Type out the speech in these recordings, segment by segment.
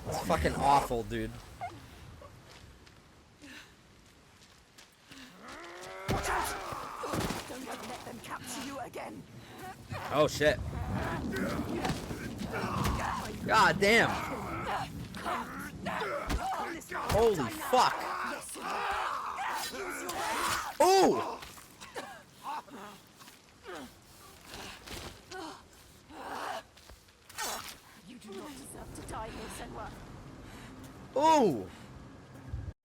It's fucking awful, dude. Watch out! Don't let them capture you again. Oh shit. God damn. Holy fuck. Ooh! You do not deserve to die here, Senwa. Ooh!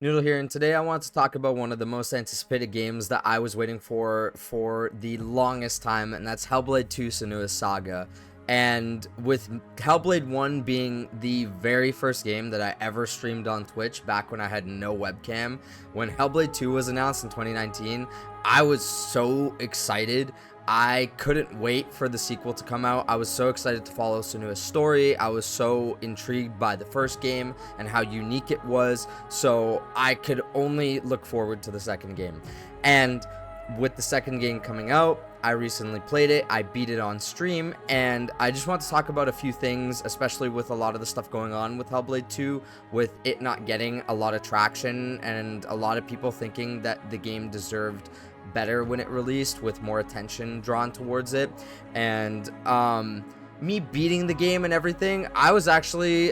Noodle here, and today I want to talk about one of the most anticipated games that I was waiting for the longest time, and that's Hellblade II: Senua's Saga. And with Hellblade 1 being the very first game that I ever streamed on Twitch back when I had no webcam, when Hellblade 2 was announced in 2019, I was so excited. I couldn't wait for the sequel to come out. I was so excited to follow Senua's story. I was so intrigued by the first game and how unique it was, so I could only look forward to the second game. And with the second game coming out, I recently played it, I beat it on stream, and I just want to talk about a few things, especially with a lot of the stuff going on with Hellblade 2, with it not getting a lot of traction and a lot of people thinking that the game deserved better when it released, with more attention drawn towards it. And me beating the game and everything, I was actually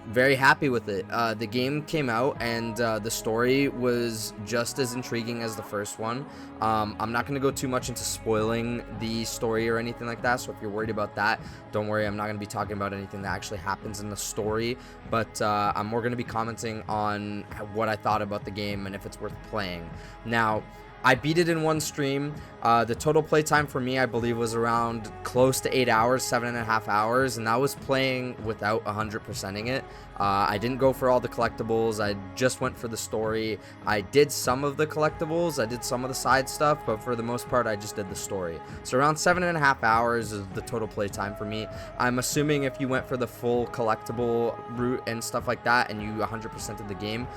very happy with it. The game came out and the story was just as intriguing as the first one. I'm not going to go too much into spoiling the story or anything like that, so if you're worried about that, don't worry. I'm not going to be talking about anything that actually happens in the story, but I'm more going to be commenting on what I thought about the game and if it's worth playing. Now, I beat it in one stream. The total playtime for me, I believe, was around close to 8 hours, 7.5 hours, and that was playing without 100%ing it. I didn't go for all the collectibles. I just went for the story. I did some of the collectibles. I did some of the side stuff, but for the most part, I just did the story. So around 7.5 hours is the total playtime for me. I'm assuming if you went for the full collectible route and stuff like that, and you 100%ed the game,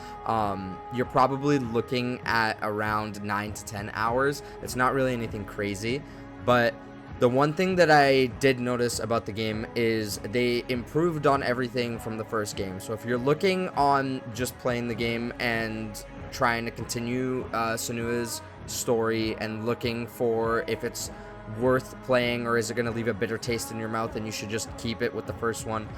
you're probably looking at around 9 to 10 hours. It's not really anything crazy, but the one thing that I did notice about the game is they improved on everything from the first game. So if you're looking on just playing the game and trying to continue Senua's story and looking for if it's worth playing or is it going to leave a bitter taste in your mouth and you should just keep it with the first one,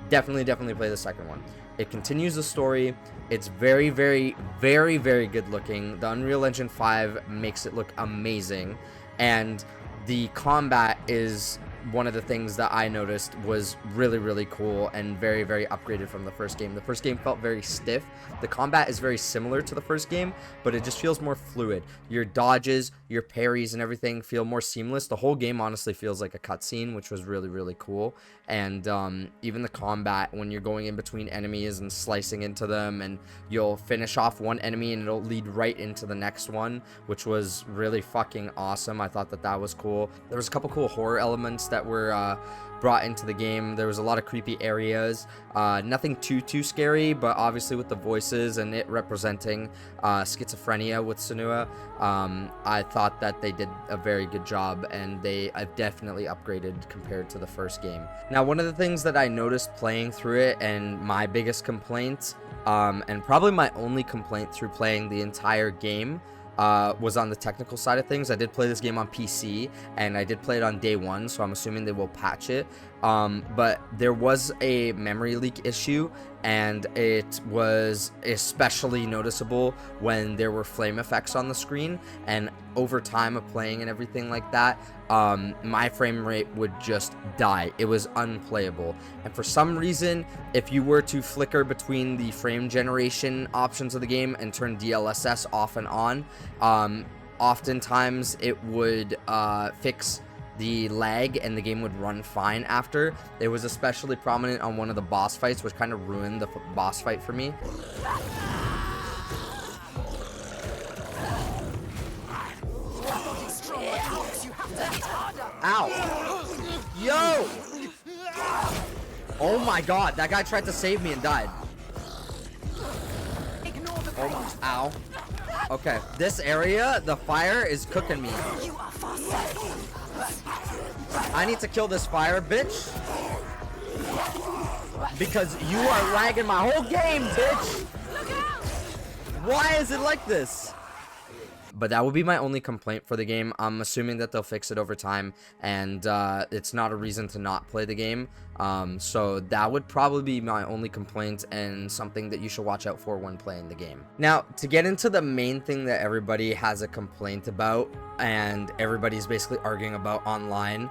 definitely play the second one. It continues the story. It's very good looking. The Unreal Engine 5 makes it look amazing, and the combat is one of the things that I noticed was really cool and very upgraded from the first game. The first game felt very stiff. The combat is very similar to the first game, but it just feels more fluid. Your dodges, your parries, and everything feel more seamless. The whole game honestly feels like a cutscene, which was really cool. And even the combat, when you're going in between enemies and slicing into them, and you'll finish off one enemy and it'll lead right into the next one, which was really fucking awesome. I thought that was cool. There was a couple cool horror elements that were brought into the game. There was a lot of creepy areas, nothing too scary, but obviously with the voices and it representing schizophrenia with Senua, I thought that they did a very good job, and I've definitely upgraded compared to the first game. Now, one of the things that I noticed playing through it, and my biggest complaint, and probably my only complaint through playing the entire game, was on the technical side of things. I did play this game on PC, and I did play it on day one, so I'm assuming they will patch it. But there was a memory leak issue, and it was especially noticeable when there were flame effects on the screen, and over time of playing and everything like that, my frame rate would just die. It was unplayable. And for some reason, if you were to flicker between the frame generation options of the game and turn DLSS off and on, oftentimes it would fix the lag and the game would run fine after. It was especially prominent on one of the boss fights, which kind of ruined the boss fight for me. Ow! Yo! Oh my god, that guy tried to save me and died. Oh my, ow. Okay, this area, the fire is cooking me. I need to kill this fire, bitch. Because you are lagging my whole game, bitch! Why is it like this? But that would be my only complaint for the game. I'm assuming that they'll fix it over time, and it's not a reason to not play the game. So that would probably be my only complaint, and something that you should watch out for when playing the game. Now, to get into the main thing that everybody has a complaint about, and everybody's basically arguing about online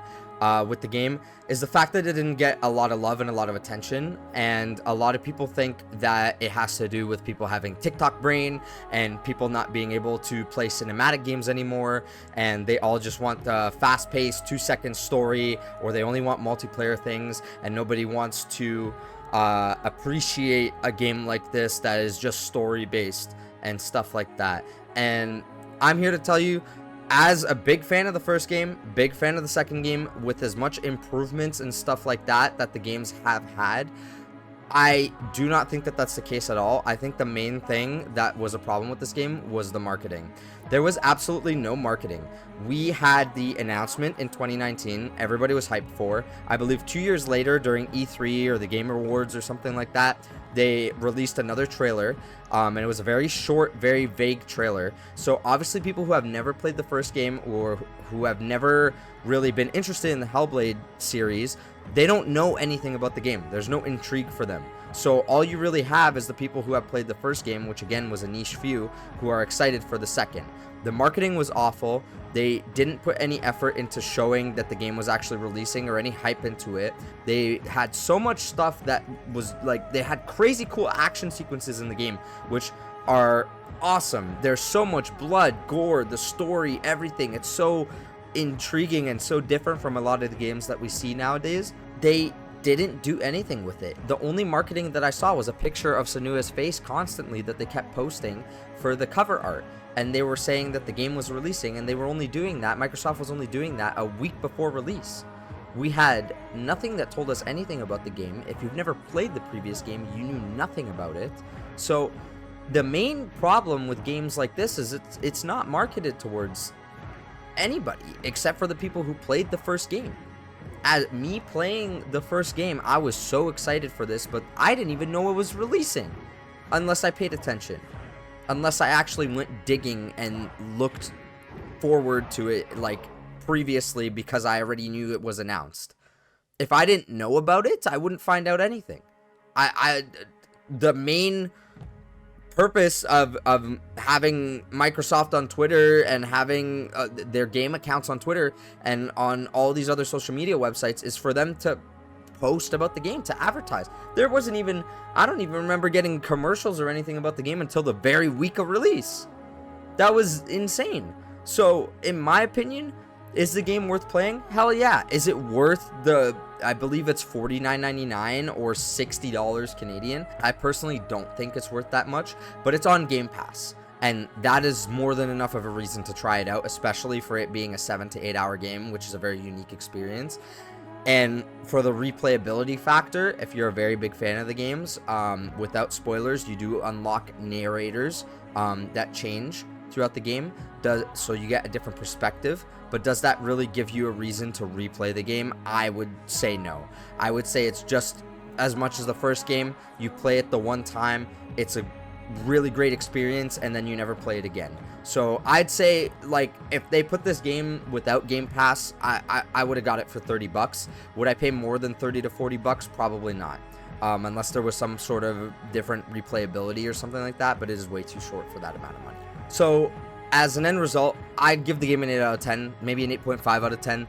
with the game, is the fact that it didn't get a lot of love and a lot of attention. And a lot of people think that it has to do with people having TikTok brain and people not being able to play cinematic games anymore, and they all just want the fast-paced 2-second story, or they only want multiplayer things, and nobody wants to appreciate a game like this that is just story based and stuff like that. And I'm here to tell you, as a big fan of the first game, big fan of the second game, with as much improvements and stuff like that that the games have had, I do not think that that's the case at all. I think the main thing that was a problem with this game was the marketing. There was absolutely no marketing. We had the announcement in 2019, everybody was hyped for. I believe 2 years later, during E3 or the Game Awards or something like that, they released another trailer, and it was a very short, very vague trailer. So obviously people who have never played the first game, or who have never really been interested in the Hellblade series, they don't know anything about the game. There's no intrigue for them. So all you really have is the people who have played the first game, which again was a niche few, who are excited for the second. The marketing was awful. They didn't put any effort into showing that the game was actually releasing, or any hype into it. They had so much stuff that was like, they had crazy cool action sequences in the game, which are awesome. There's so much blood, gore, the story, everything. It's so intriguing and so different from a lot of the games that we see nowadays. They didn't do anything with it. The only marketing that I saw was a picture of Senua's face constantly that they kept posting for the cover art, and they were saying that the game was releasing, and they were only doing that, Microsoft was only doing that a week before release. We had nothing that told us anything about the game. If you've never played the previous game, you knew nothing about it. So the main problem with games like this is it's not marketed towards anybody except for the people who played the first game. As me playing the first game, I was so excited for this, but I didn't even know it was releasing unless I paid attention, unless I actually went digging and looked forward to it like previously, because I already knew it was announced. If I didn't know about it, I wouldn't find out anything. The main purpose of having Microsoft on Twitter and having their game accounts on Twitter and on all these other social media websites is for them to post about the game, to advertise. There wasn't even, I don't even remember getting commercials or anything about the game until the very week of release. That was insane. So in my opinion, is the game worth playing? Hell yeah. Is it worth the, I believe it's $49.99 or $60 Canadian? I personally don't think it's worth that much, but it's on Game Pass, and that is more than enough of a reason to try it out, especially for it being a 7 to 8 hour game, which is a very unique experience. And for the replayability factor, if you're a very big fan of the games, without spoilers, you do unlock narrators that change throughout the game, so you get a different perspective. But does that really give you a reason to replay the game? I would say no. I would say it's just as much as the first game. You play it the one time, it's a really great experience, and then you never play it again. So I'd say, like, if they put this game without Game Pass, I would have got it for $30. Would I pay more than $30 to $40? Probably not. Unless there was some sort of different replayability or something like that, but it is way too short for that amount of money. So as an end result, I'd give the game an 8 out of 10, maybe an 8.5 out of 10.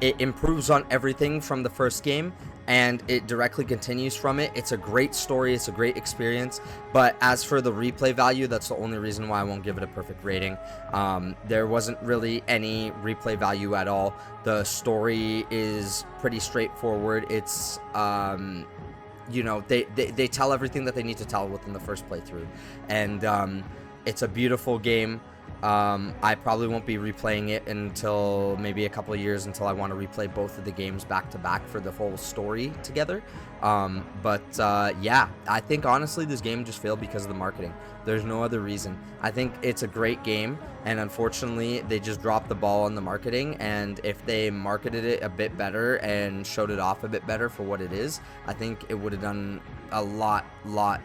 It improves on everything from the first game, and it directly continues from it. It's a great story, it's a great experience, but as for the replay value, that's the only reason why I won't give it a perfect rating. There wasn't really any replay value at all. The story is pretty straightforward. It's you know, they tell everything that they need to tell within the first playthrough, and it's a beautiful game. I probably won't be replaying it until maybe a couple of years, until I want to replay both of the games back to back for the whole story together. Yeah, I think honestly this game just failed because of the marketing. There's no other reason. I think it's a great game, and unfortunately they just dropped the ball on the marketing. And if they marketed it a bit better and showed it off a bit better for what it is, I think it would have done a lot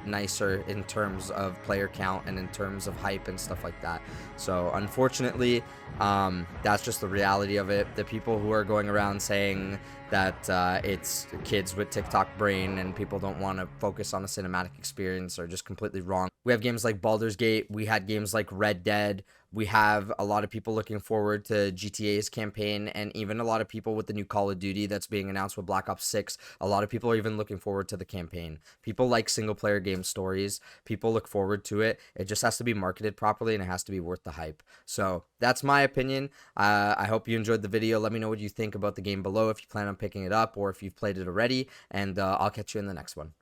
nicer in terms of player count and in terms of hype and stuff like that. So unfortunately, that's just the reality of it. The people who are going around saying that it's kids with TikTok brain and people don't want to focus on a cinematic experience are just completely wrong. We have games like Baldur's Gate, we had games like Red Dead, we have a lot of people looking forward to GTA's campaign, and even a lot of people with the new Call of Duty that's being announced with Black Ops 6. A lot of people are even looking forward to the campaign. People like single player game stories. People look forward to it. It just has to be marketed properly, and it has to be worth the hype. So that's my opinion. I hope you enjoyed the video. Let me know what you think about the game below, if you plan on picking it up or if you've played it already, and I'll catch you in the next one.